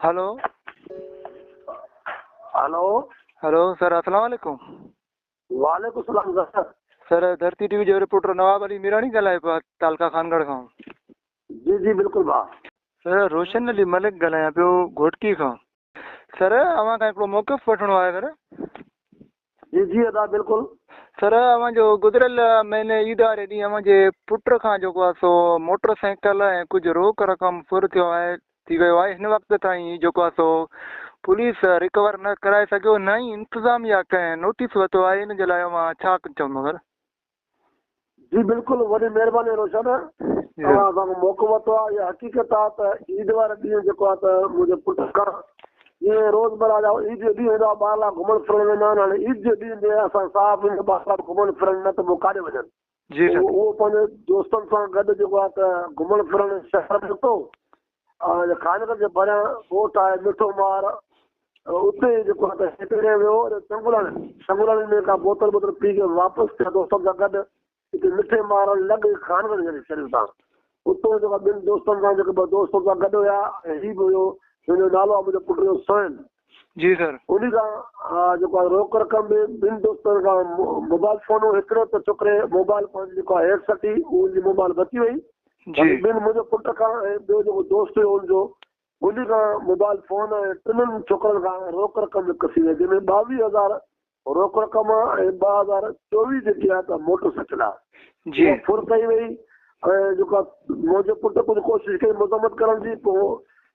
Hello hello hello sir, अस्सलाम वालेकुम। वालेकुम सलाम सर। सर, धरती टीवी जो रिपोर्टर नवाब अली मीरानी ॻाल्हाए पियो तालका खानगढ़ खां। जी जी बिल्कुल भाउ। सर, रोशन अली मलिक ॻाल्हायां पियो घोटकी खां। सर, अव्हां खां हिकिड़ो मौक़िफ़ वठिणो आहे सर। जी जी अदा बिल्कुल। सर, अव्हां जो गुज़िरियल महीने ईद वारे ॾींहुं अव्हां जे पुट खां जेको आहे सो मोटरसाइकिल ऐं कुझु रोक रक़म फुर थियो आहे, थी वियो आहे। हिन वक़्त ताईं जेको आहे सो पुलिस रिकवर न कराए सघियो, न ई इंतिज़ामिया कंहिं नोटिस वरितो आहे। इन जे लाइ मां छा चवंदो सर? जी बिल्कुल, वॾी महिरबानी रोशन। तव्हां असांखे मौक़ो वरितो आहे। इहा हक़ीक़त आहे त ईद वारे ॾींहुं जेको आहे त मुंहिंजे पुट खां जीअं रोज़मरा जा ईद जो ॾींहुं हूंदो आहे, ॿार घुमण फिरण वेंदा आहिनि। हाणे ईद जे ॾींहं ते असां साफ़ ॿार घुमण फिरण न त पोइ काॾे वञनि। जी सर। उहो पंहिंजे दोस्तनि सां गॾु जेको आहे त घुमण फिरण शहर में निकितो। खानगढ़ जे भरियां ॻोठ आहे मिठो मार, उते जेको आहे त हिकिड़े वियो शंगुलाणी में का बोतल पी करे वापसि थिया दोस्तनि सां गॾु। हिते मिठे मार लॻ खानगढ़ जे शरीर सां उतो जेको ॿिनि दोस्तनि सां जेके ॿ दोस्त सां गॾु हुया ऐं हीउ बि हुयो, हुनजो नालो आहे मुंहिंजे पुट जो सोहन। जी सर। उन खां जेको आहे रोक रक़म में ॿिनि दोस्तनि खां मोबाइल फ़ोन, हिकिड़ो त छोकिरे मोबाइल फोन जेको आहे हेठि सटी, उनजी मोबाइल बची वई। ॿिनि मुंहिंजे पुट खां ऐं ॿियो जेको दोस्त हुयो हुनजो, उन खां मोबाइल फोन ऐं टिनिनि छोकिरनि खां रोक रक़म कसी वई, जंहिंमें 22,000 रोक रक़म ऐं 2024 जेकी आहे त मोटरसाइकिल आहे जी फुर कई वई। ऐं जेको आहे मुंहिंजे पुट कुझु कोशिशि कई मज़म्मत करण जी, पोइ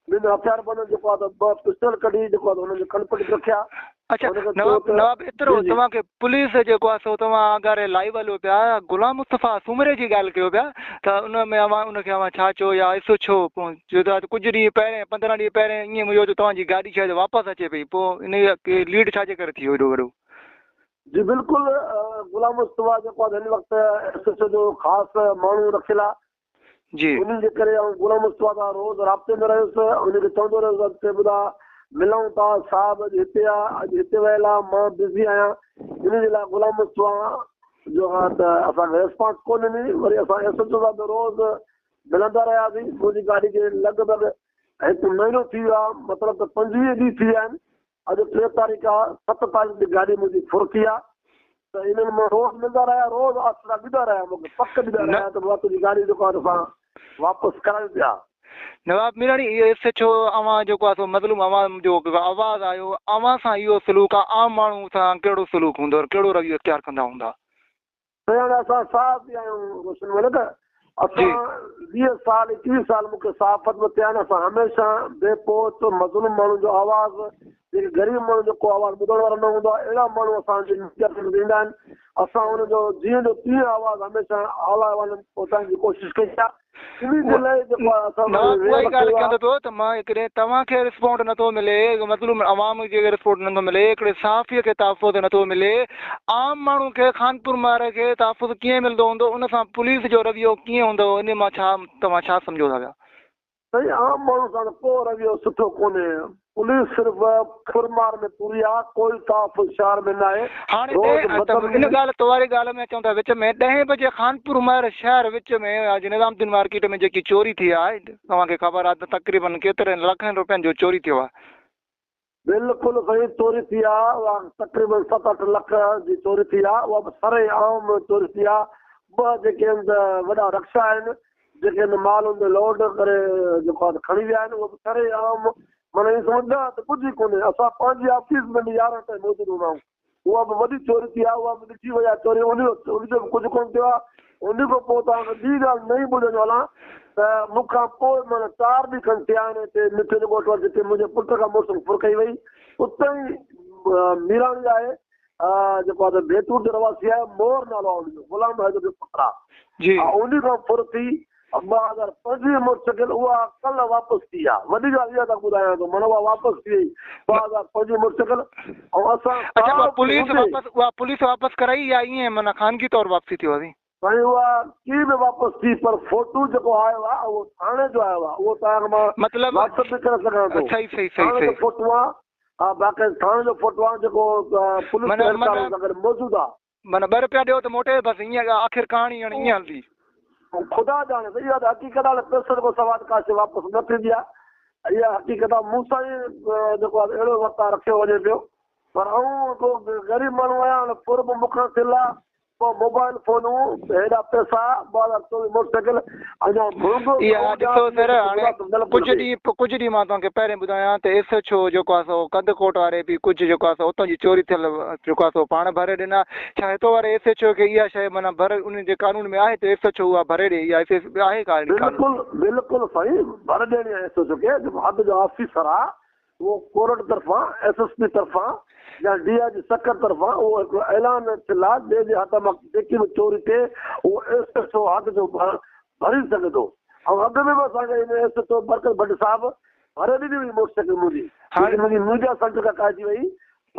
ॿिनि हथियार बंदि जेको आहे त 2 पिस्टल कढी जेको आहे हुनखे कनपटी रखिया। अच्छा नवाब, एतिरो तव्हांखे पुलिस जेको आहे सो तव्हां अगरि लाइव हलो पिया गुलाम मुस्तफ़ा सूमरे जी ॻाल्हि कयो पिया, त उन में उनखे छा चयो या ऐसो छो पोइ कुझु ॾींहं पहिरें 15 ॾींहं पहिरें ईअं हुयो त तव्हांजी गाॾी शायदि वापसि अचे पई, पोइ इन लीड छाजे करे थी वियो एॾो वॾो? जी बिल्कुलु, गुलाम मुस्तफ़ा जेको आहे हिन वक़्तु SSO जो ख़ासि माण्हू रखियलु आहे जी। उन्हनि जे करे गुलाम मुस्तफ़ा सां रोज़ राब्ते में रहियुसि। उनखे चवंदो रहियुसि ॿुधा मिलूं था, साहिबु अॼु हिते आहे, अॼु हिते वियल आहे, मां बिज़ी आहियां। इन जे लाइ गुलाम मुस्तफ़ा जो आहे त असांखे रिस्पॉन्स कोन ॾिनी। वरी असां SSO सां बि रोज़ मिलंदा रहियासीं। मुंहिंजी गाॾी खे लॻभॻि हिकु महीनो थी वियो आहे, मतिलबु त 25 ॾींहं थी विया आहिनि। अॼु 3 तारीख़ आहे, 7 तारीख़ ते गाॾी मुंहिंजी फुर थी आहे। त इन्हनि मां रोज़ मिलंदा रहिया, रोज़ आसरा ॾींदा रहिया, मूंखे पक ॾींदा रहिया त तुंहिंजी गाॾी जेको आहे असां वापसि करायूं पिया। नवाब मीरानी, इहो SHO अवां जेको आहे सो मज़लूम अवाम जो आवाज़ आयो, अवां सां इहो सलूक आहे, आम माण्हू सां कहिड़ो सलूक हूंदो, कहिड़ो रवैयो इख्तियार कंदा हूंदा? असां साफ़ बि आहियूं रोशन मलिक। असां 20 साल 21 साल मूंखे साफ़त में थिया आहिनि। असां हमेशह बेपोत मज़लूम माण्हू जो आवाज़, जेके ग़रीब माण्हू जो को आवाज़ ॿुधण वारो न हूंदो आहे, अहिड़ा माण्हू असांजी ॾींदा आहिनि। असां हुनजो जीअं जो तीअं आवाज़ हमेशह आला वारनि पहुचाइण जी कोशिशि कई आहे। तव्हांखे रिस्पॉन्ड नथो मिले, मज़लूम अवाम खे रिस्पॉन्ड नथो मिले, हिकिड़े सहाफ़ीअ खे तहफ़ुज़ नथो मिले, आम माण्हू खे खानपुर मार खे तहफ़ुज़ कीअं मिलंदो हूंदो? उन सां पुलिस जो रवैयो कीअं हूंदो? इन मां तव्हां छा सम्झो था पिया? साईं, आम माण्हू सां को रवैयो सुठो कोन्हे। पुलिस सिर्फ़ु फुरमार में पूरी आहे, कोई तहफ़ुज़ शहर में न आहे। हाणे इन ॻाल्हि तवारी ॻाल्हि में चऊं था, विच में 10 बजे खानपुर मार शहर विच में अॼु निज़ामुद्दीन मार्केट में जेकी चोरी थी आहे, तव्हांखे ख़बर आहे त तक़रीबन केतिरे लखनि रुपयनि जो चोरी थियो आहे? बिल्कुलु सही, चोरी थी आहे। उहा तक़रीबन 7-8 लख जी चोरी थी आहे। उहा बि सरेआम चोरी थी आहे। 2 जेके आहिनि वॾा रक्षा आहिनि, जेके माल हुन लोड करे जेको आहे खणी विया आहिनि, उहो बि सरेआम, माना ईअं सम्झंदा त कुझु ई कोन्हे। असां पंहिंजी ऑफिस में बि 11 ताईं मौजूदु हूंदा आहियूं। उहा बि वॾी चोरी थी आहे, उहा बि ॾिठी वई आहे चोरी। उनजो बि कुझु कोन्ह थियो आहे। उन खां पोइ तव्हांखे ॿी ॻाल्हि नई ॿुधण वाला त मूंखां पोइ माना 4 ॾींहं खनि थिया आहिनि हिते मिठे जो ॻोठु, जिते मुंहिंजे पुट खां मोटर फुर कई वई। उते ई मीराणी आहे, जेको आहे बेतूर जो रवासी आहे, मोर नालो आहे हुनजो, गुलाम हैदर जो पुटु आहे। उन खां फुर थी 2025 मोटरसाइकिल, उहा कल्ह वापसि थी आहे। वॾी ॻाल्हि इहा था ॿुधायां थो, माना उहा वापसि थी वई 2025 मोटरसाइकिल। ऐं असां पुलिस वापसि कराई या ईअं माना ख़ानगी तौरु वापसी थी वई? साईं, उहा की बि वापसि थी, पर फोटू जेको आयो आहे उहो थाणे जो आयो आहे। उहो तव्हांखे मां मतिलबु व्हाट्सअप बि करे सघां थो। सही फोटू आहे, हा, बाक़ी थाणे जो फोटो आहे जेको पुलिस एहलकार सां गॾु मौजूदु आहे। माना 2 रुपया ॾियो त मोटे, बसि ईअं आख़िर कहाणी ईअं हलंदी? ख़ुदा जाणे, इहा त हक़ीक़त आहे। पैसनि खां सवाइ काशे वापसि न थींदी आहे। इहा हक़ीक़त आहे मूं सां ई जेको आहे अहिड़ो वर्ताव रखियो वञे पियो पर आऊं को ग़रीब माण्हू आहियां हाणे फुर्ब मूंखां थियल आहे पोइ मोबाइल फोनूं हेॾा पैसा 2024 मोटरसाइकिल अञा इहा ॾिसो सर हाणे कुझु ॾींहं मां तव्हांखे पहिरें ॿुधायां त SHO जेको आहे सो कंदकोट वारे बि कुझु जेको आहे सो उतां जी चोरी थियल जेको आहे सो पाण भरे ॾिना छा हितो वारे SHO खे इहा शइ माना भरे उन जे कानून में आहे त SHO उहा भरे ॾे इहा आहे का बिल्कुलु साईं भरे ॾियणी आहे SHO खे जेको हद जो ऑफिसर आहे उहो कोर्ट तरफ़ां SSP तरफ़ां या DIG सक्कर तरफ़ां उहो हिकिड़ो ऐलान थियल आहे ॿिए जे हथ मां जेकी बि चोरी थिए उहो SHO हद जो भरी सघे थो ऐं अॻु में बि असांखे हिन SHO बरकत भट्ट साहिबु भरे ॾिनी हुई मोटरसाइकिल मुंहिंजी मुंहिंजा संट कटाइजी वई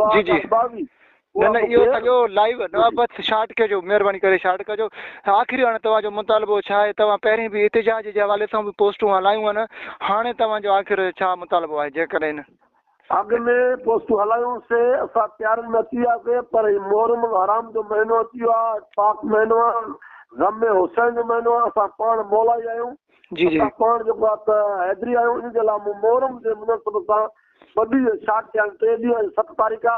22 न इहो सॼो लाइव न बसि शार्ट कजो महिरबानी करे शार्ट कजो आख़िरी हाणे तव्हांजो मुतालबो छा आहे तव्हां पहिरीं बि एहतिजाज जे हवाले सां बि पोस्टूं हलायूं आहिनि हाणे तव्हांजो आख़िर छा मुतालबो आहे जेकॾहिं अॻु में पोस्टूं हलायूंसीं असां तयारियुनि में अची वियासीं पर मोहरम हराम जो महीनो अची वियो आहे पाक महीनो आहे गम में हुसैन जो महीनो आहे असां पाण मौलाई आहियूं असां पाण जेको आहे त हैदरी आहियूं इन जे लाइ मोहरम जे मुनसिब सां 2 ॾींहं शार्ट थिया आहिनि 3 ॾींहं 7 तारीख़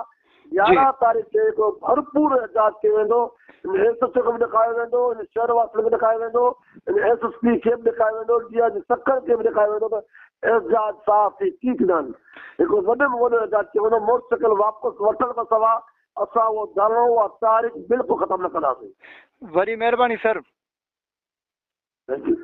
11 तारीख़ ते हिकिड़ो भरपूर एहतिजाज कयो वेंदो SHO खे बि ॾेखारियो वेंदो इन शहरवासियुनि खे ॾेखारियो वेंदो इन SSP खे बि ॾेखारियो वेंदो DIG सक्कर खे बि ॾेखारियो वेंदो त एहतिजाज साफ़ थी थींदा आहिनि हिकिड़ो वॾे में वॾो एहतिजाज कयो वेंदो मोटरसाइकिल वापसि वठण खां सवाइ असां उहो धरणो उहा तारीख़ बिल्कुलु ख़तमु न कंदासीं वरी महिरबानी सर थैंक यू